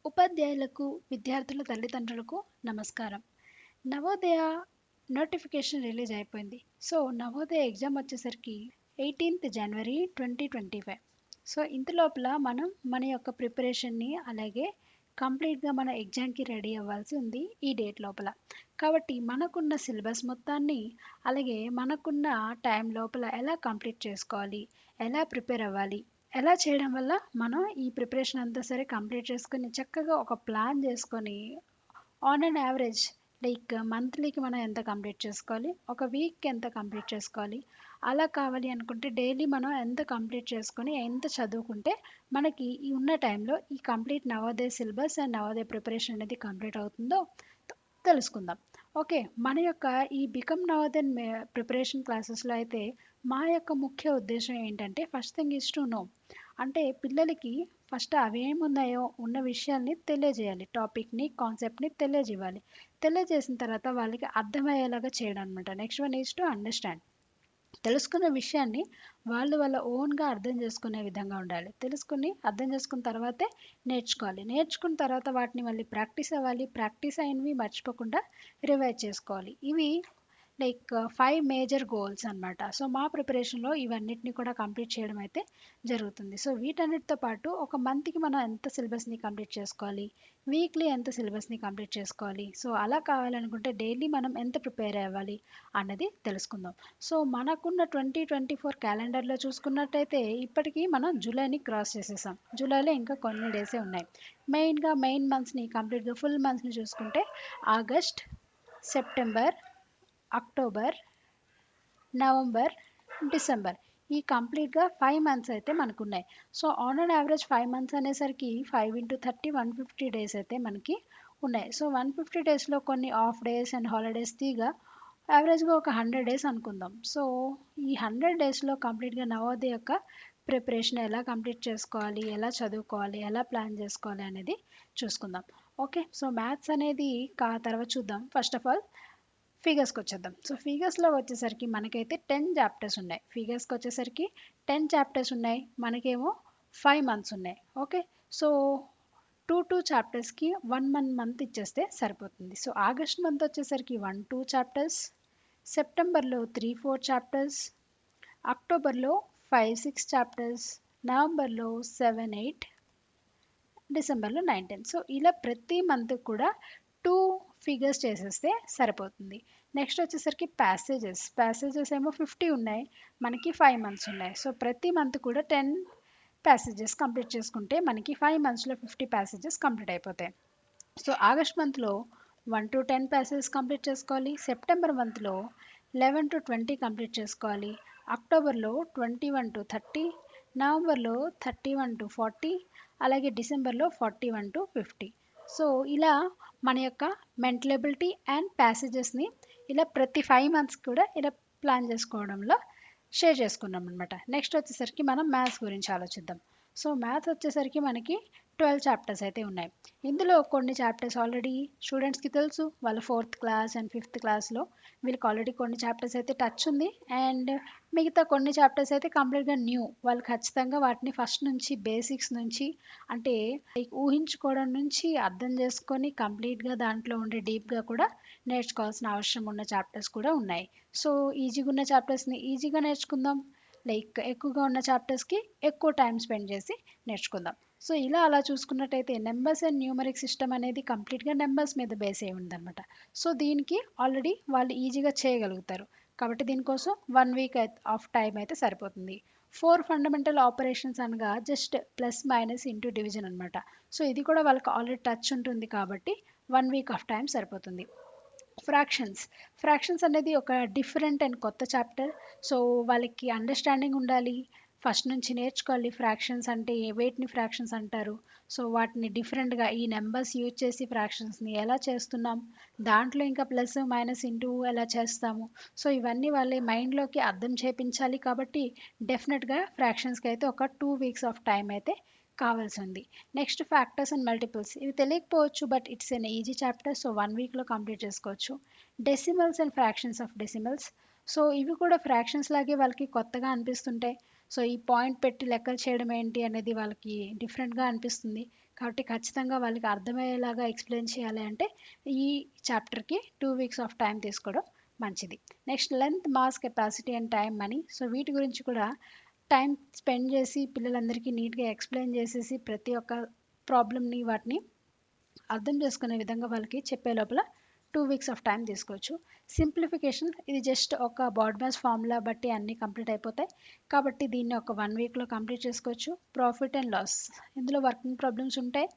ఉపాధ్యాయులకు, విద్యార్థుల తల్లిదండ్రులకు నమస్కారం. నవోదయ నోటిఫికేషన్ రిలీజ్ అయిపోయింది. సో, నవోదయ ఎగ్జామ్ వచ్చేసరికి 18th జనవరి 2025. సో, ఇంతలోపల మనం మన యొక్క ప్రిపరేషన్‌ని అలాగే కంప్లీట్‌గా మన ఎగ్జామ్‌కి రెడీ అవ్వాల్సి ఉంది ఈ డేట్ లోపల. కాబట్టి మనకున్న సిలబస్ మొత్తాన్ని అలాగే మనకున్న టైం లోపల ఎలా కంప్లీట్ చేసుకోవాలి, ఎలా ప్రిపేర్ అవ్వాలి, ఎలా చేయడం వల్ల మనం ఈ ప్రిపరేషన్ అంతా సరే కంప్లీట్ చేసుకొని చక్కగా ఒక ప్లాన్ చేసుకొని ఆన్ అండ్ యావరేజ్ లైక్ మంత్లీకి మనం ఎంత కంప్లీట్ చేసుకోవాలి, ఒక వీక్కి ఎంత కంప్లీట్ చేసుకోవాలి, అలా కావాలి అనుకుంటే డైలీ మనం ఎంత కంప్లీట్ చేసుకొని ఎంత చదువుకుంటే మనకి ఈ ఉన్న టైంలో ఈ complete Navodaya syllabus and Navodaya preparation అనేది కంప్లీట్ అవుతుందో తెలుసుకుందాం. ఓకే, మన యొక్క ఈ బికమ్ నవోదయ ప్రిపరేషన్ క్లాసెస్లో అయితే మా యొక్క ముఖ్య ఉద్దేశం ఏంటంటే first thing is to know, అంటే పిల్లలకి ఫస్ట్ అవేమున్నాయో ఉన్న విషయాల్ని తెలియజేయాలి, టాపిక్ని కాన్సెప్ట్ని తెలియజేయాలి. తెలియజేసిన తర్వాత వాళ్ళకి అర్థమయ్యేలాగా చేయడం అనమాట. Next one is to understand, తెలుసుకున్న విషయాన్ని వాళ్ళు వాళ్ళ ఓన్గా అర్థం చేసుకునే విధంగా ఉండాలి. తెలుసుకుని అర్థం చేసుకున్న తర్వాతే నేర్చుకోవాలి. నేర్చుకున్న తర్వాత వాటిని మళ్ళీ ప్రాక్టీస్ అవ్వాలి. ప్రాక్టీస్ అయినవి మర్చిపోకుండా రివైజ్ చేసుకోవాలి. ఇవి లైక్ 5 మేజర్ గోల్స్ అనమాట. సో, మా ప్రిపరేషన్‌లో ఇవన్నిటిని కూడా కంప్లీట్ చేయడం అయితే జరుగుతుంది. సో, వీటన్నిటితో పాటు ఒక మంత్‌కి మనం ఎంత సిలబస్‌ని కంప్లీట్ చేసుకోవాలి, వీక్లీ ఎంత సిలబస్‌ని కంప్లీట్ చేసుకోవాలి. సో, అలా కావాలనుకుంటే డైలీ మనం ఎంత ప్రిపేర్ అవ్వాలి అన్నది తెలుసుకుందాం. సో, మనకున్న 2024 క్యాలెండర్‌లో చూసుకున్నట్టయితే ఇప్పటికి మనం జూలైని క్రాస్ చేసేసాం. జూలైలో ఇంకా కొన్ని డేసే ఉన్నాయి. మెయిన్ మంత్స్‌ని కంప్లీట్‌గా ఫుల్ మంత్స్‌ని చూసుకుంటే August, September, October, November, December, ఈ కంప్లీట్‌గా 5 మంత్స్ అయితే మనకున్నాయి. So, on and average 5 months అనేసరికి 5 ఇంటూ 30 150 డేస్ అయితే మనకి ఉన్నాయి. సో, 150 డేస్‌లో కొన్ని ఆఫ్ డేస్ అండ్ హాలిడేస్ తీయగా యావరేజ్‌గా ఒక 100 డేస్ అనుకుందాం. సో, ఈ 100 డేస్‌లో కంప్లీట్‌గా నవోదయ యొక్క ప్రిపరేషన్ ఎలా కంప్లీట్ చేసుకోవాలి, ఎలా చదువుకోవాలి, ఎలా ప్లాన్ చేసుకోవాలి అనేది చూసుకుందాం. ఓకే. సో, మ్యాథ్స్ అనేది తర్వాత చూద్దాం. ఫస్ట్ ఆఫ్ ఆల్ ఫిగర్స్‌కి వచ్చేద్దాం. సో, ఫిగర్స్‌లో వచ్చేసరికి మనకైతే 10 చాప్టర్స్ ఉన్నాయి. ఫిగర్స్‌కి వచ్చేసరికి 10 చాప్టర్స్ ఉన్నాయి. మనకేమో 5 మంత్స్ ఉన్నాయి. ఓకే. సో, 2 చాప్టర్స్‌కి 1 మంత్ ఇచ్చేస్తే సరిపోతుంది. సో, ఆగస్ట్ మంత్ వచ్చేసరికి 1, 2 చాప్టర్స్, సెప్టెంబర్‌లో 3, 4 చాప్టర్స్, అక్టోబర్‌లో 5, 6 చాప్టర్స్, నవంబర్‌లో 7, 8, డిసెంబర్‌లో 9, 10. సో, ఇలా ప్రతి మంత్ కూడా 2 ఫిగర్స్ చేసేస్తే సరిపోతుంది. నెక్స్ట్ వచ్చేసరికి ప్యాసేజెస్ ఏమో 50 ఉన్నాయి. మనకి 5 మంత్స్ ఉన్నాయి. సో, ప్రతి మంత్ కూడా 10 ప్యాసేజెస్ కంప్లీట్ చేసుకుంటే మనకి 5 మంత్స్‌లో 50 ప్యాసేజెస్ కంప్లీట్ అయిపోతాయి. సో, ఆగస్ట్ మంత్‌లో 1-10 ప్యాసేజెస్ కంప్లీట్ చేసుకోవాలి. సెప్టెంబర్ మంత్‌లో 11-20 కంప్లీట్ చేసుకోవాలి. అక్టోబర్‌లో 21-30, నవంబర్‌లో 31-40, అలాగే డిసెంబర్‌లో 41-50. సో, ఇలా మన యొక్క మెంటల్ ఎబిలిటీ అండ్ ప్యాసేజెస్‌ని ఇలా ప్రతి 5 మంత్స్ కూడా ఇలా ప్లాన్ చేసుకోవడంలో షేర్ చేసుకున్నాం అనమాట. నెక్స్ట్ వచ్చేసరికి మనం మ్యాథ్స్ గురించి ఆలోచిద్దాం. సో, మ్యాథ్స్ వచ్చేసరికి మనకి 12 చాప్టర్స్ అయితే ఉన్నాయి. ఇందులో కొన్ని చాప్టర్స్ ఆల్రెడీ స్టూడెంట్స్‌కి తెలుసు. వాళ్ళ 4th క్లాస్ అండ్ 5th క్లాస్‌లో వీళ్ళకి ఆల్రెడీ కొన్ని చాప్టర్స్ అయితే టచ్ ఉంది. అండ్ మిగతా కొన్ని చాప్టర్స్ అయితే కంప్లీట్‌గా న్యూ. వాళ్ళు ఖచ్చితంగా వాటిని ఫస్ట్ నుంచి బేసిక్స్ నుంచి అంటే లైక్ ఊహించుకోవడం నుంచి అర్థం చేసుకొని కంప్లీట్‌గా దాంట్లో ఉండే డీప్‌గా కూడా నేర్చుకోవాల్సిన అవసరం ఉన్న చాప్టర్స్ కూడా ఉన్నాయి. సో, ఈజీగా ఉన్న చాప్టర్స్‌ని ఈజీగా నేర్చుకుందాం. లైక్ ఎక్కువగా ఉన్న చాప్టర్స్‌కి ఎక్కువ టైం స్పెండ్ చేసి నేర్చుకుందాం. సో, ఇలా అలా చూసుకున్నట్టయితే నంబర్స్ అండ్ న్యూమరిక్ సిస్టమ్ అనేది కంప్లీట్‌గా నంబర్స్ మీద బేస్ అయి ఉందన్నమాట. సో, దీనికి ఆల్రెడీ వాళ్ళు ఈజీగా చేయగలుగుతారు. కాబట్టి దీనికోసం 1 వీక్ ఆఫ్ టైం అయితే సరిపోతుంది. 4 ఫండమెంటల్ ఆపరేషన్స్ అనగా just plus, minus, into, division అనమాట. సో, ఇది కూడా వాళ్ళకి ఆల్రెడీ టచ్ ఉంటుంది కాబట్టి 1 వీక్ ఆఫ్ టైం సరిపోతుంది. ఫ్రాక్షన్స్ అనేది ఒక డిఫరెంట్ అండ్ కొత్త చాప్టర్. సో, వాళ్ళకి అండర్స్టాండింగ్ ఉండాలి. ఫస్ట్ నుంచి నేర్చుకోవాలి ఫ్రాక్షన్స్ అంటే వేటిని ఫ్రాక్షన్స్ అంటారు. సో, వాటిని డిఫరెంట్గా ఈ నెంబర్స్ యూజ్ చేసి ఫ్రాక్షన్స్ని ఎలా చేస్తున్నాం, దాంట్లో ఇంకా ప్లస్ మైనస్ ఇంటూ ఎలా చేస్తాము. సో, ఇవన్నీ వాళ్ళ మైండ్లోకి అర్థం చేపించాలి కాబట్టి డెఫినెట్గా ఫ్రాక్షన్స్కి అయితే ఒక 2 వీక్స్ ఆఫ్ టైం అయితే కావాల్సి ఉంది. నెక్స్ట్ ఫ్యాక్టర్స్ అండ్ మల్టిపుల్స్ ఇవి తెలియకపోవచ్చు, but it's an easy chapter. So, 1 వీక్లో కంప్లీట్ చేసుకోవచ్చు. Decimals and fractions of decimals, so ఇవి కూడా ఫ్రాక్షన్స్ లాగే వాళ్ళకి కొత్తగా అనిపిస్తుంటాయి. సో, ఈ పాయింట్ పెట్టి లెక్కలు చేయడం ఏంటి అనేది వాళ్ళకి డిఫరెంట్గా అనిపిస్తుంది. కాబట్టి ఖచ్చితంగా వాళ్ళకి అర్థమయ్యేలాగా ఎక్స్ప్లెయిన్ చేయాలి అంటే ఈ చాప్టర్కి 2 వీక్స్ ఆఫ్ టైం తీసుకోవడం మంచిది. Next length, mass, capacity and time, money. So వీటి గురించి కూడా టైం స్పెండ్ చేసి పిల్లలందరికీ నీట్గా ఎక్స్ప్లెయిన్ చేసేసి ప్రతి ఒక్క ప్రాబ్లమ్ని వాటిని అర్థం చేసుకునే విధంగా వాళ్ళకి చెప్పే లోపల 2 వీక్స్ ఆఫ్ టైం తీసుకోవచ్చు. సింప్లిఫికేషన్, ఇది జస్ట్ ఒక బాడ్ మ్యాస్ ఫార్ములా బట్టి అన్నీ కంప్లీట్ అయిపోతాయి కాబట్టి దీన్ని ఒక 1 వీక్లో కంప్లీట్ చేసుకోవచ్చు. ప్రాఫిట్ అండ్ లాస్, ఇందులో వర్కింగ్ ప్రాబ్లమ్స్ ఉంటాయి.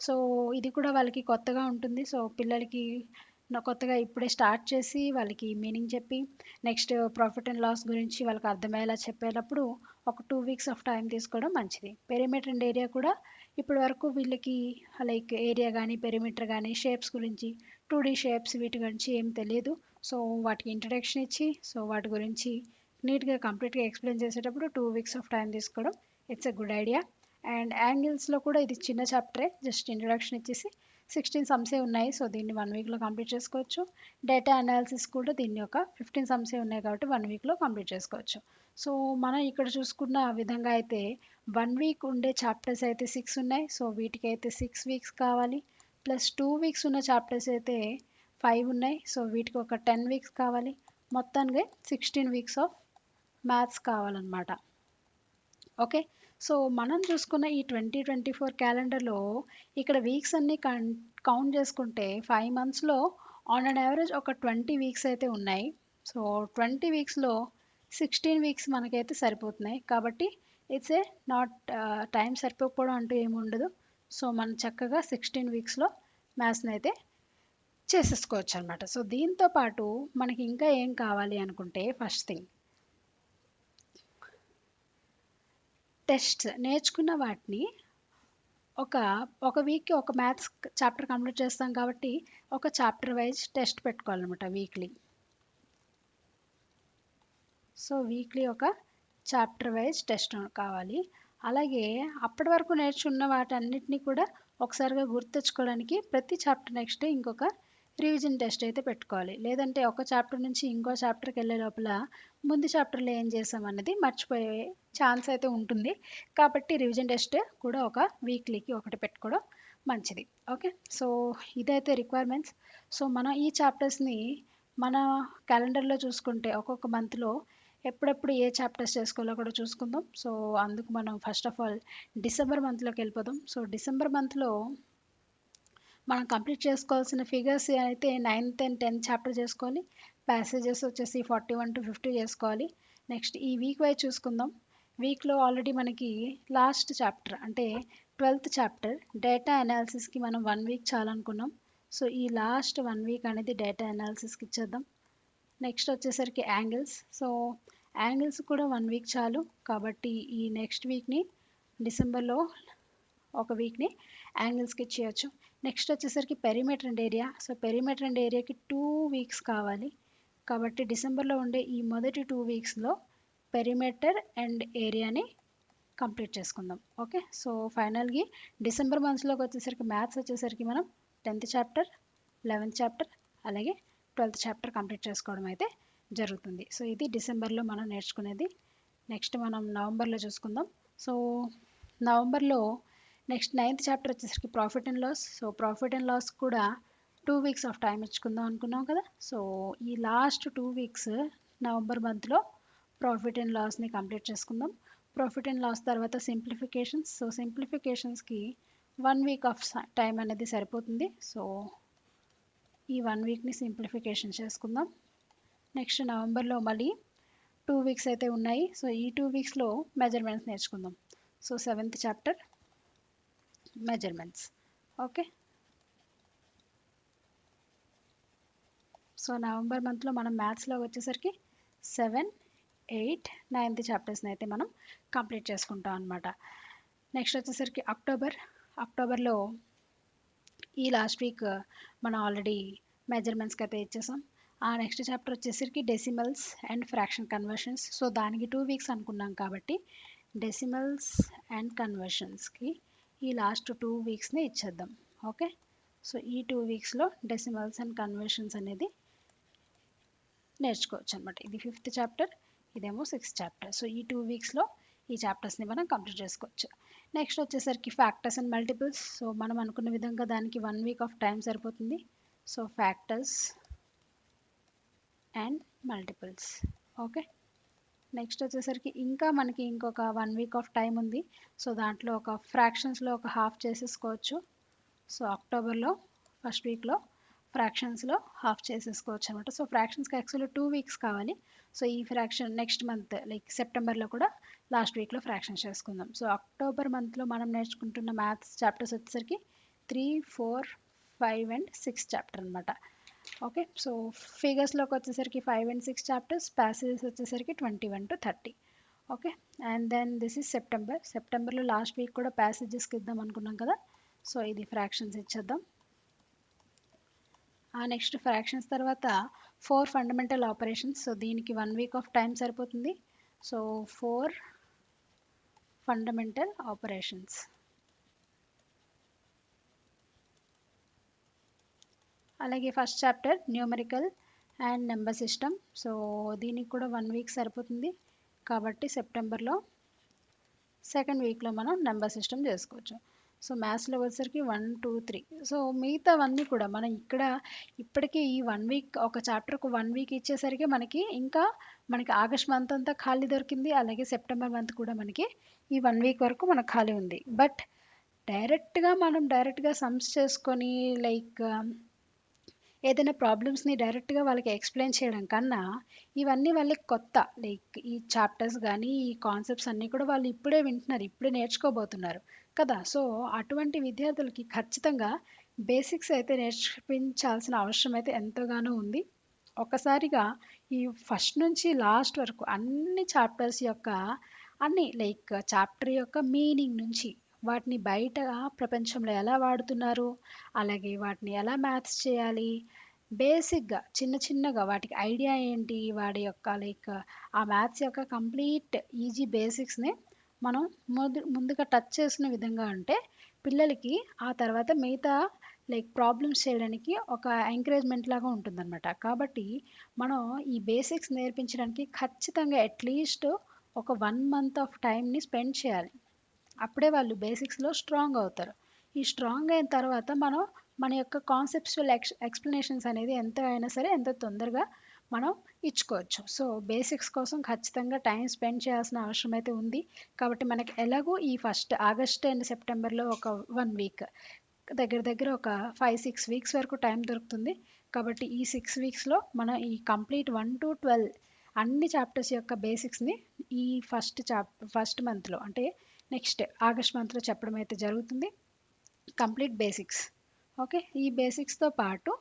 సో ఇది కూడా వాళ్ళకి కొత్తగా ఉంటుంది. సో పిల్లలకి కొత్తగా ఇప్పుడే స్టార్ట్ చేసి వాళ్ళకి మీనింగ్ చెప్పి నెక్స్ట్ ప్రాఫిట్ అండ్ లాస్ గురించి వాళ్ళకి అర్థమయ్యేలా చెప్పేటప్పుడు ఒక 2 వీక్స్ ఆఫ్ టైం తీసుకోవడం మంచిది. పెరిమీటర్ అండ్ ఏరియా కూడా ఇప్పటి వరకు వీళ్ళకి లైక్ ఏరియా కానీ పెరిమీటర్ కానీ షేప్స్ గురించి 2D షేప్స్ వీటి గురించి ఏం తెలియదు. సో వాటికి ఇంట్రడక్షన్ ఇచ్చి సో వాటి గురించి నీట్గా కంప్లీట్గా ఎక్స్ప్లెయిన్ చేసేటప్పుడు 2 వీక్స్ ఆఫ్ టైం తీసుకోవడం it's a good idea. And యాంగిల్స్లో కూడా ఇది చిన్న చాప్టరే, జస్ట్ ఇంట్రడక్షన్ ఇచ్చేసి 16 సమ్సే ఉన్నాయి. సో దీన్ని 1 వీక్లో కంప్లీట్ చేసుకోవచ్చు. డేటా అనాలిసిస్ కూడా దీన్ని ఒక 15 సమ్సే ఉన్నాయి కాబట్టి 1 వీక్లో కంప్లీట్ చేసుకోవచ్చు. సో మనం ఇక్కడ చూసుకున్న విధంగా అయితే 1 వీక్ ఉండే చాప్టర్స్ అయితే 6 ఉన్నాయి. సో వీటికి అయితే 6 వీక్స్ కావాలి. ప్లస్ 2 వీక్స్ ఉన్న చాప్టర్స్ అయితే 5 ఉన్నాయి. సో వీటికి ఒక 10 వీక్స్ కావాలి. మొత్తానికి 16 వీక్స్ ఆఫ్ మ్యాథ్స్ కావాలన్నమాట. ఓకే. సో మనం చూసుకున్న ఈ 2024 క్యాలెండర్లో ఇక్కడ వీక్స్ అన్ని కౌంట్ చేసుకుంటే 5 మంత్స్లో ఆన్ అండ్ యావరేజ్ ఒక 20 వీక్స్ అయితే ఉన్నాయి. సో 20 వీక్స్లో 16 వీక్స్ మనకైతే సరిపోతున్నాయి కాబట్టి ఇట్స్ ఏ నాట్ టైం సరిపోకపోవడం అంటూ ఏమి ఉండదు. సో మనం చక్కగా 16 వీక్స్లో మ్యాథ్స్ని అయితే చేసేసుకోవచ్చు అనమాట. సో దీంతో పాటు మనకి ఇంకా ఏం కావాలి అనుకుంటే ఫస్ట్ థింగ్ టెస్ట్స్ నేర్చుకున్న వాటిని ఒక వీక్కి ఒక మ్యాథ్స్ చాప్టర్ కంప్లీట్ చేస్తాం కాబట్టి ఒక చాప్టర్ వైజ్ టెస్ట్ పెట్టుకోవాలన్నమాట వీక్లీ. సో వీక్లీ ఒక చాప్టర్ వైజ్ టెస్ట్ కావాలి. అలాగే అప్పటి వరకు నేర్చుకున్న వాటన్నిటిని కూడా ఒకసారిగా గుర్తుంచుకోవడానికి ప్రతి చాప్టర్ నెక్స్ట్ ఇంకొక రివిజన్ టెస్ట్ అయితే పెట్టుకోవాలి. లేదంటే ఒక చాప్టర్ నుంచి ఇంకో చాప్టర్కి వెళ్ళే లోపల ముందు చాప్టర్లో ఏం చేసాం అన్నది మర్చిపోయే ఛాన్స్ అయితే ఉంటుంది. కాబట్టి రివిజన్ టెస్ట్ కూడా ఒక వీక్లీకి ఒకటి పెట్టుకోవడం మంచిది. ఓకే. సో ఇదైతే రిక్వైర్మెంట్స్. సో మనం ఈ చాప్టర్స్ని మన క్యాలెండర్లో చూసుకుంటే ఒక్కొక్క మంత్లో ఎప్పుడెప్పుడు ఏ చాప్టర్స్ చేసుకోవాలో కూడా చూసుకుందాం. సో అందుకు మనం ఫస్ట్ ఆఫ్ ఆల్ డిసెంబర్ మంత్లోకి వెళ్ళిపోదాం. సో డిసెంబర్ మంత్లో మనం కంప్లీట్ చేసుకోవాల్సిన ఫిగర్స్ అయితే 9th and 10th చాప్టర్ చేసుకోవాలి. ప్యాసేజెస్ వచ్చేసి 41 to 50 చేసుకోవాలి. నెక్స్ట్ ఈ వీక్ వైజ్ చూసుకుందాం. వీక్లో ఆల్రెడీ మనకి లాస్ట్ చాప్టర్ అంటే 12th చాప్టర్ డేటా అనాలిసిస్కి మనం 1 వీక్ చాలనుకున్నాం. సో ఈ లాస్ట్ 1 వీక్ అనేది డేటా అనాలిసిస్కి ఇచ్చేద్దాం. నెక్స్ట్ వచ్చేసరికి యాంగిల్స్. సో యాంగిల్స్ కూడా 1 వీక్ చాలు కాబట్టి ఈ నెక్స్ట్ వీక్ని డిసెంబర్లో ఒక వీక్ని యాంగిల్స్కి ఇచ్చేయచ్చు. నెక్స్ట్ వచ్చేసరికి perimeter and area. So perimeter and ఏరియాకి 2 వీక్స్ కావాలి కాబట్టి డిసెంబర్లో ఉండే ఈ మొదటి 2 వీక్స్లో పెరిమీటర్ అండ్ ఏరియాని కంప్లీట్ చేసుకుందాం. ఓకే. సో ఫైనల్గా డిసెంబర్ మంత్స్లోకి వచ్చేసరికి మ్యాథ్స్ వచ్చేసరికి మనం 10th చాప్టర్, 11th చాప్టర్ అలాగే 12th చాప్టర్ కంప్లీట్ చేసుకోవడం అయితే జరుగుతుంది. సో ఇది డిసెంబర్లో మనం నేర్చుకునేది. నెక్స్ట్ మనం నవంబర్లో చూసుకుందాం. సో నవంబర్లో నెక్స్ట్ 9th చాప్టర్ వచ్చేసరికి profit and loss. So profit and loss కూడా 2 వీక్స్ ఆఫ్ టైం ఇచ్చుకుందాం అనుకున్నాం కదా. సో ఈ లాస్ట్ 2 వీక్స్ నవంబర్ మంత్లో ప్రాఫిట్ అండ్ లాస్ని కంప్లీట్ చేసుకుందాం. ప్రాఫిట్ అండ్ లాస్ తర్వాత సింప్లిఫికేషన్స్. సో సింప్లిఫికేషన్స్కి 1 వీక్ ఆఫ్ టైం అనేది సరిపోతుంది. సో ఈ 1 వీక్ని సింప్లిఫికేషన్ చేసుకుందాం. నెక్స్ట్ నవంబర్లో మళ్ళీ 2 వీక్స్ అయితే ఉన్నాయి. సో ఈ 2 వీక్స్లో మెజర్మెంట్స్ నేర్చుకుందాం. So 7th chapter measurements. Okay. So November మంత్లో మనం మ్యాథ్స్లో వచ్చేసరికి 7, 8, 9th చాప్టర్స్ని అయితే మనం కంప్లీట్ చేసుకుంటాం అనమాట. నెక్స్ట్ వచ్చేసరికి అక్టోబర్లో ఈ లాస్ట్ వీక్ మనం ఆల్రెడీ మెజర్మెంట్స్కి అయితే ఇచ్చేసాం. ఆ నెక్స్ట్ చాప్టర్ వచ్చేసరికి decimals and fraction conversions. So దానికి 2 వీక్స్ అనుకున్నాం కాబట్టి డెసిమల్స్ అండ్ కన్వర్షన్స్కి ఈ లాస్ట్ 2 వీక్స్ని ఇచ్చేద్దాం. ఓకే. సో ఈ 2 వీక్స్లో డెసిమల్స్ అండ్ కన్వర్షన్స్ అనేది నేర్చుకోవచ్చు అనమాట. ఇది 5th చాప్టర్, ఇదేమో 6th చాప్టర్. సో ఈ 2 వీక్స్లో ఈ చాప్టర్స్ని మనం కంప్లీట్ చేసుకోవచ్చు. నెక్స్ట్ వచ్చేసరికి ఫ్యాక్టర్స్ అండ్ మల్టిపుల్స్. సో మనం అనుకున్న విధంగా దానికి 1 వీక్ ఆఫ్ టైం సరిపోతుంది. So factors and multiples. Okay, next వచ్చేసరికి ఇంకా మనకి ఇంకొక 1 వీక్ ఆఫ్ టైం ఉంది. సో దాంట్లో ఒక ఫ్రాక్షన్స్లో ఒక హాఫ్ చేసేసుకోవచ్చు. సో అక్టోబర్లో ఫస్ట్ వీక్లో ఫ్రాక్షన్స్లో హాఫ్ చేసేసుకోవచ్చు అనమాట. సో ఫ్రాక్షన్స్కి యాక్చువల్లీ 2 వీక్స్ కావాలి. సో ఈ ఫ్రాక్షన్ నెక్స్ట్ మంత్ లైక్ సెప్టెంబర్లో కూడా లాస్ట్ వీక్లో ఫ్రాక్షన్స్ చేసుకుందాం. సో అక్టోబర్ మంత్లో మనం నేర్చుకుంటున్న మ్యాథ్స్ చాప్టర్స్ వచ్చేసరికి 3, 4, 5 అండ్ 6 చాప్టర్ అనమాట. ఓకే, సో ఫిగర్స్లోకి వచ్చేసరికి 5 అండ్ 6 చాప్టర్స్, ప్యాసేజెస్ వచ్చేసరికి 21 to 30. Okay, and then this is సెప్టెంబర్లో లాస్ట్ వీక్ కూడా ప్యాసేజెస్కి ఇద్దాం అనుకున్నాం కదా. సో ఇది ఫ్రాక్షన్స్ ఇచ్చేద్దాం. నెక్స్ట్ ఫ్రాక్షన్స్ తర్వాత 4 ఫండమెంటల్ ఆపరేషన్స్. సో దీనికి 1 వీక్ ఆఫ్ టైం సరిపోతుంది. So 4 fundamental operations. అలాగే first chapter numerical and number system. So దీనికి కూడా 1 వీక్ సరిపోతుంది కాబట్టి సెప్టెంబర్లో సెకండ్ వీక్లో మనం నెంబర్ సిస్టమ్ చేసుకోవచ్చు. సో మ్యాథ్స్లో వచ్చేసరికి 1, 2, 3. సో మిగతావన్నీ కూడా మనం ఇక్కడ ఇప్పటికీ ఈ 1 వీక్ ఒక చాప్టర్కు 1 వీక్ ఇచ్చేసరికి మనకి ఆగస్ట్ మంత్ అంతా ఖాళీ దొరికింది. అలాగే సెప్టెంబర్ మంత్ కూడా మనకి ఈ 1 వీక్ వరకు మనకు ఖాళీ ఉంది. బట్ డైరెక్ట్గా సమ్స్ చేసుకొని లైక్ ఏదైనా ప్రాబ్లమ్స్ని డైరెక్ట్గా వాళ్ళకి ఎక్స్ప్లెయిన్ చేయడం కన్నా ఇవన్నీ వాళ్ళకి కొత్త. లైక్ ఈ చాప్టర్స్ కానీ ఈ కాన్సెప్ట్స్ అన్నీ కూడా వాళ్ళు ఇప్పుడే వింటున్నారు, ఇప్పుడే నేర్చుకోబోతున్నారు కదా. సో అటువంటి విద్యార్థులకి ఖచ్చితంగా బేసిక్స్ అయితే నేర్పించాల్సిన అవసరం అయితే ఎంతగానో ఉంది. ఒకసారిగా ఈ ఫస్ట్ నుంచి లాస్ట్ వరకు అన్ని చాప్టర్స్ యొక్క అన్ని లైక్ చాప్టర్ యొక్క మీనింగ్ నుంచి వాటిని బయట ప్రపంచంలో ఎలా వాడుతున్నారు, అలాగే వాటిని ఎలా మ్యాథ్స్ చేయాలి, బేసిక్గా చిన్నగా వాటికి ఐడియా ఏంటి, వాడి యొక్క లైక్ ఆ మ్యాథ్స్ యొక్క కంప్లీట్ ఈజీ బేసిక్స్ని మనం ముందుగా టచ్ చేసిన విధంగా ఉంటే పిల్లలకి ఆ తర్వాత మిగతా లైక్ ప్రాబ్లమ్స్ చేయడానికి ఒక ఎంకరేజ్మెంట్ లాగా ఉంటుందన్నమాట. కాబట్టి మనం ఈ బేసిక్స్ నేర్పించడానికి ఖచ్చితంగా అట్లీస్ట్ ఒక 1 మంత్ ఆఫ్ టైంని స్పెండ్ చేయాలి. అప్పుడే వాళ్ళు బేసిక్స్లో స్ట్రాంగ్ అవుతారు. ఈ స్ట్రాంగ్ అయిన తర్వాత మనం మన యొక్క కాన్సెప్చువల్ ఎక్స్ప్లెనేషన్స్ అనేది ఎంత అయినా సరే ఎంత తొందరగా మనం ఇచ్చుకోవచ్చు. సో బేసిక్స్ కోసం ఖచ్చితంగా టైం స్పెండ్ చేయాల్సిన అవసరం అయితే ఉంది. కాబట్టి మనకి ఎలాగో ఈ ఫస్ట్ ఆగస్ట్ అండ్ సెప్టెంబర్లో ఒక 1 వీక్ దగ్గర ఒక 5-6 వీక్స్ వరకు టైం దొరుకుతుంది. కాబట్టి ఈ 6 వీక్స్లో మనం ఈ కంప్లీట్ 1 to 12 అన్ని చాప్టర్స్ యొక్క బేసిక్స్ని ఈ ఫస్ట్ మంత్లో అంటే నెక్స్ట్ ఆగస్ట్ మంత్లో చెప్పడం అయితే జరుగుతుంది. Complete basics. ఓకే, ఈ బేసిక్స్తో పాటు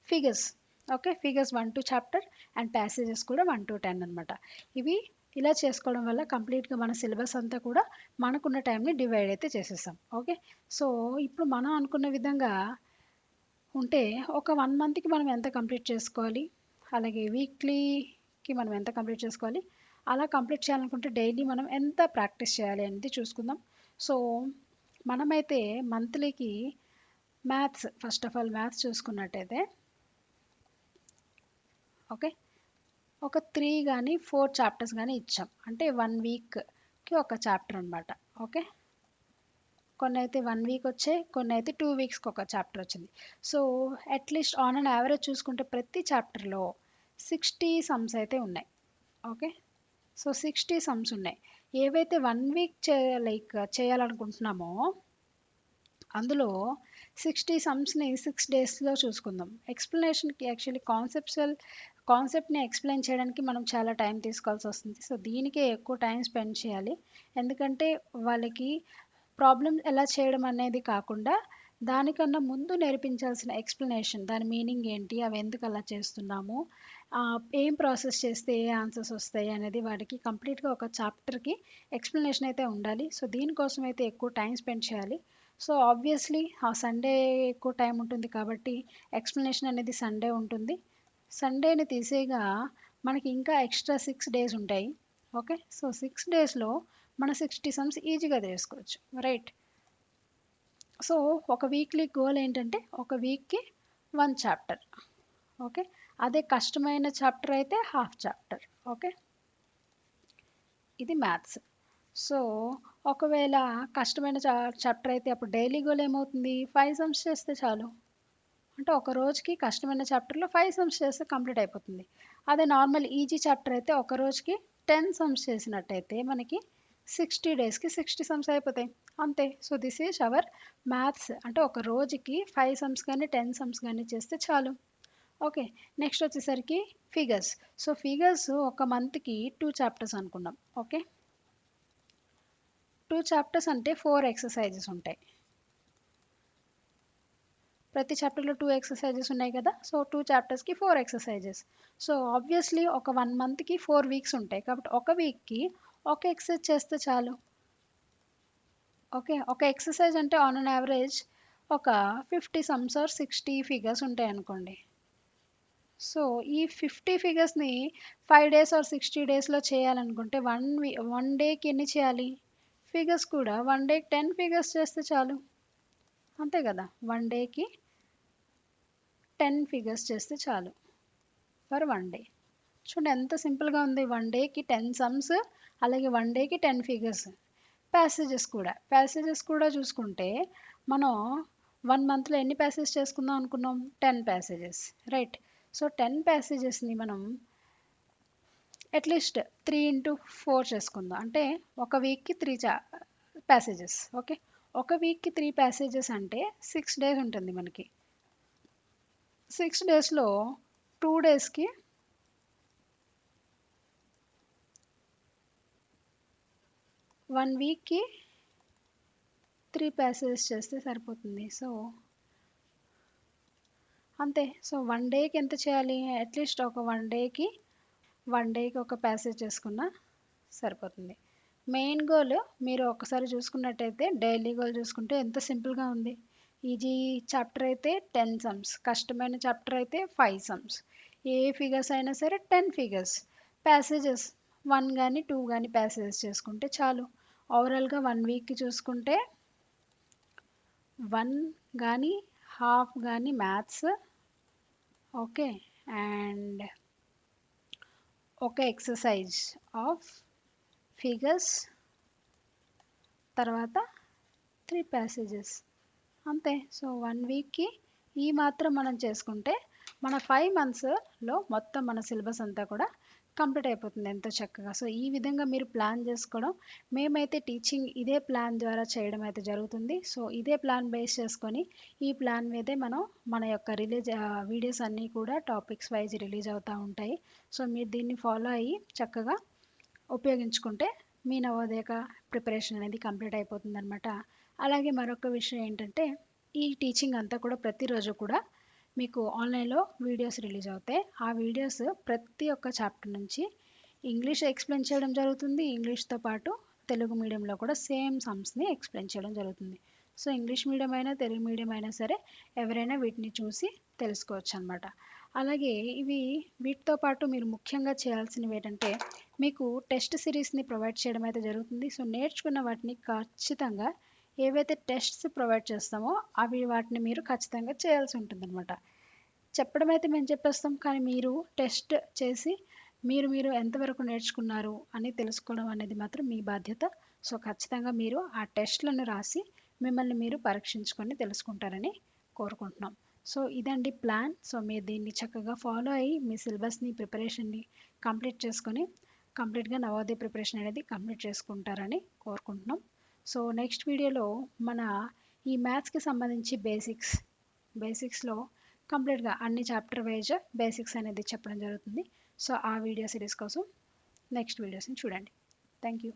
figures. Okay, figures 1 to chapter and passages కూడా 1 to 10 అనమాట. ఇవి ఇలా చేసుకోవడం వల్ల కంప్లీట్గా మన సిలబస్ అంతా కూడా మనకున్న టైంని డివైడ్ అయితే చేసేసాం. ఓకే, సో ఇప్పుడు మనం అనుకున్న విధంగా ఉంటే ఒక 1 మంత్కి మనం ఎంత కంప్లీట్ చేసుకోవాలి, అలాగే వీక్లీకి మనం ఎంత కంప్లీట్ చేసుకోవాలి, అలా కంప్లీట్ చేయాలనుకుంటే డైలీ మనం ఎంత ప్రాక్టీస్ చేయాలి అనేది చూసుకుందాం. సో మనమైతే మంత్లీకి maths first of all maths చూసుకున్నట్టయితే ఓకే ఒక 3 కానీ 4 చాప్టర్స్ కానీ ఇచ్చాం అంటే 1 వీక్కి ఒక చాప్టర్ అనమాట. ఓకే, కొన్ని అయితే 1 వీక్ వచ్చాయి, కొన్ని అయితే 2 వీక్స్కి ఒక చాప్టర్ వచ్చింది. So at least on and average చూసుకుంటే ప్రతి చాప్టర్లో 60 సమ్స్ అయితే ఉన్నాయి. ఓకే, సో 60 సమ్స్ ఉన్నాయి. ఏవైతే 1 వీక్ లైక్ చేయాలనుకుంటున్నామో అందులో 60 సమ్స్ని 6 డేస్లో చూసుకుందాం. ఎక్స్ప్లెనేషన్కి యాక్చువల్లీ కాన్సెప్ట్ని ఎక్స్ప్లెయిన్ చేయడానికి మనం చాలా టైం తీసుకోవాల్సి వస్తుంది. సో దీనికే ఎక్కువ టైం స్పెండ్ చేయాలి. ఎందుకంటే వాళ్ళకి ప్రాబ్లం ఎలా చేయడం అనేది కాకుండా దానికన్నా ముందు నేర్పించాల్సిన ఎక్స్ప్లెనేషన్, దాని మీనింగ్ ఏంటి, అవి ఎందుకు అలా చేస్తున్నాము, ఏం ప్రాసెస్ చేస్తే ఏ ఆన్సర్స్ వస్తాయి అనేది వాడికి కంప్లీట్గా ఒక చాప్టర్కి ఎక్స్ప్లెనేషన్ అయితే ఉండాలి. సో దీనికోసం అయితే ఎక్కువ టైం స్పెండ్ చేయాలి. సో ఆబ్వియస్లీ ఆ సండే ఎక్కువ టైం ఉంటుంది కాబట్టి ఎక్స్ప్లెనేషన్ అనేది సండే ఉంటుంది. సండేని తీసేగా మనకి ఇంకా ఎక్స్ట్రా 6 డేస్ ఉంటాయి. ఓకే, సో 6 డేస్లో మన 60 సమ్స్ ఈజీగా చేసుకోవచ్చు, రైట్. సో ఒక వీక్లీ గోల్ ఏంటంటే ఒక వీక్కి 1 చాప్టర్. ఓకే, అదే కష్టమైన చాప్టర్ అయితే హాఫ్ చాప్టర్. ఓకే, ఇది మ్యాథ్స్. సో ఒకవేళ కష్టమైన చాప్టర్ అయితే అప్పుడు డైలీ గోల్ ఏమవుతుంది, 5 సమ్స్ చేస్తే చాలు. అంటే ఒక రోజుకి కష్టమైన చాప్టర్లో 5 సమ్స్ చేస్తే కంప్లీట్ అయిపోతుంది. అదే నార్మల్ ఈజీ చాప్టర్ అయితే ఒక రోజుకి 10 సమ్స్ చేసినట్టయితే మనకి 60 డేస్కి 60 సమ్స్ అయిపోతాయి అంతే. So this is our maths. అంటే ఒక రోజుకి 5 సమ్స్ కానీ 10 సమ్స్ కానీ చేస్తే చాలు. ఓకే, నెక్స్ట్ వచ్చేసరికి ఫిగర్స్. సో ఫిగర్స్ ఒక మంత్కి 2 చాప్టర్స్ అనుకున్నాం. ఓకే, 2 చాప్టర్స్ అంటే 4 ఎక్సర్సైజెస్ ఉంటాయి. ప్రతి చాప్టర్లో 2 ఎక్సర్సైజెస్ ఉన్నాయి కదా. So 2 చాప్టర్స్కి 4 exercises. సో ఆబ్వియస్లీ ఒక 1 మంత్కి 4 వీక్స్ ఉంటాయి కాబట్టి ఒక వీక్కి ఒక ఎక్సర్సైజ్ చేస్తే చాలు. ఓకే, ఒక ఎక్సర్సైజ్ అంటే ఆన్ అన్ యావరేజ్ ఒక 50 సమ్స్ ఆర్ 60 ఫిగర్స్ ఉంటాయి అనుకోండి. సో ఈ 50 ఫిగర్స్ని 5 డేస్ ఆర్ 60 డేస్లో చేయాలనుకుంటే వన్ డేకి ఎన్ని చేయాలి ఫిగర్స్ కూడా? వన్ డేకి 10 ఫిగర్స్ చేస్తే చాలు అంతే కదా. వన్ డేకి 10 ఫిగర్స్ చేస్తే చాలు ఫర్ వన్ డే. చూడండి ఎంత సింపుల్గా ఉంది. వన్ డేకి 10 సమ్స్, అలాగే వన్ డేకి 10 ఫిగర్స్. ప్యాసేజెస్ కూడా చూసుకుంటే మనం 1 మంత్లో ఎన్ని ప్యాసేజ్ చేసుకుందాం అనుకున్నాం? 10 ప్యాసేజెస్, రైట్. సో 10 ప్యాసేజెస్ని మనం అట్లీస్ట్ 3x4 చేసుకుందాం. అంటే ఒక వీక్కి 3 ప్యాసేజెస్. ఓకే, ఒక వీక్కి 3 ప్యాసేజెస్ అంటే 6 డేస్ ఉంటుంది మనకి. 6 డేస్లో 2 డేస్కి 1 వీక్కి 3 ప్యాసేజెస్ చేస్తే సరిపోతుంది. సో అంతే. సో వన్ డేకి ఎంత చేయాలి? అట్లీస్ట్ ఒక వన్ డేకి ఒక ప్యాసేజ్ చేసుకున్నా సరిపోతుంది. మెయిన్ గోల్ మీరు ఒకసారి చూసుకున్నట్టయితే డైలీ గోల్ చూసుకుంటే ఎంత సింపుల్గా ఉంది. ఈజీ చాప్టర్ అయితే 10 సమ్స్, కష్టమైన చాప్టర్ అయితే 5 సమ్స్. ఏ ఫిగర్స్ అయినా సరే 10 ఫిగర్స్. ప్యాసేజెస్ 1 కానీ 2 కానీ ప్యాసేజెస్ చేసుకుంటే చాలు. ఓవరాల్గా 1 వీక్కి చూసుకుంటే 1 కానీ హాఫ్ కానీ మ్యాథ్స్, ఓకే, అండ్ ఒక ఎక్సర్సైజ్ ఆఫ్ ఫిగర్స్, తర్వాత 3 ప్యాసేజెస్ అంతే. సో 1 వీక్కి ఈ మాత్రం మనం చేసుకుంటే మన 5 మంత్స్లో మొత్తం మన సిలబస్ అంతా కూడా కంప్లీట్ అయిపోతుంది ఎంతో చక్కగా. సో ఈ విధంగా మీరు ప్లాన్ చేసుకోవడం, మేమైతే టీచింగ్ ఇదే ప్లాన్ ద్వారా చేయడం అయితే జరుగుతుంది. సో ఇదే ప్లాన్ బేస్ చేసుకొని ఈ ప్లాన్ మీదే మనం మన యొక్క వీడియోస్ అన్నీ కూడా టాపిక్స్ వైజ్ రిలీజ్ అవుతూ ఉంటాయి. సో మీరు దీన్ని ఫాలో అయ్యి చక్కగా ఉపయోగించుకుంటే మీ నవోదయ ప్రిపరేషన్ అనేది కంప్లీట్ అయిపోతుంది అనమాట. అలాగే మరొక విషయం ఏంటంటే ఈ టీచింగ్ అంతా కూడా ప్రతిరోజు కూడా మీకు ఆన్లైన్లో వీడియోస్ రిలీజ్ అవుతాయి. ఆ వీడియోస్ ప్రతి ఒక్క చాప్టర్ నుంచి ఇంగ్లీష్ ఎక్స్ప్లెయిన్ చేయడం జరుగుతుంది. ఇంగ్లీష్తో పాటు తెలుగు మీడియంలో కూడా సేమ్ సమ్స్ని ఎక్స్ప్లెయిన్ చేయడం జరుగుతుంది. సో ఇంగ్లీష్ మీడియం అయినా తెలుగు మీడియం అయినా సరే ఎవరైనా వీటిని చూసి తెలుసుకోవచ్చు అనమాట. అలాగే వీటితో పాటు మీరు ముఖ్యంగా చేయాల్సినవి ఏంటంటే మీకు టెస్ట్ సిరీస్ని ప్రొవైడ్ చేయడం అయితే జరుగుతుంది. సో నేర్చుకున్న వాటిని ఖచ్చితంగా ఏవైతే టెస్ట్స్ ప్రొవైడ్ చేస్తామో వాటిని మీరు ఖచ్చితంగా చేయాల్సి ఉంటుందన్నమాట. చెప్పడం అయితే మేము చెప్పేస్తాం, కానీ మీరు టెస్ట్ చేసి మీరు ఎంతవరకు నేర్చుకున్నారు అని తెలుసుకోవడం అనేది మాత్రం మీ బాధ్యత. సో ఖచ్చితంగా మీరు ఆ టెస్ట్లను రాసి మిమ్మల్ని మీరు పరీక్షించుకొని తెలుసుకుంటారని కోరుకుంటున్నాం. సో ఇదండి ప్లాన్. సో మీరు దీన్ని చక్కగా ఫాలో అయ్యి మీ సిలబస్ని ప్రిపరేషన్ని కంప్లీట్ చేసుకొని కంప్లీట్గా నవోదయ ప్రిపరేషన్ అనేది కంప్లీట్ చేసుకుంటారని కోరుకుంటున్నాం. సో నెక్స్ట్ వీడియోలో మన ఈ మ్యాథ్స్కి సంబంధించి బేసిక్స్లో కంప్లీట్గా అన్ని చాప్టర్ వైజ్ బేసిక్స్ అనేది చెప్పడం జరుగుతుంది. సో ఆ వీడియో సిరీస్ కోసం నెక్స్ట్ వీడియోస్ని చూడండి. Thank you.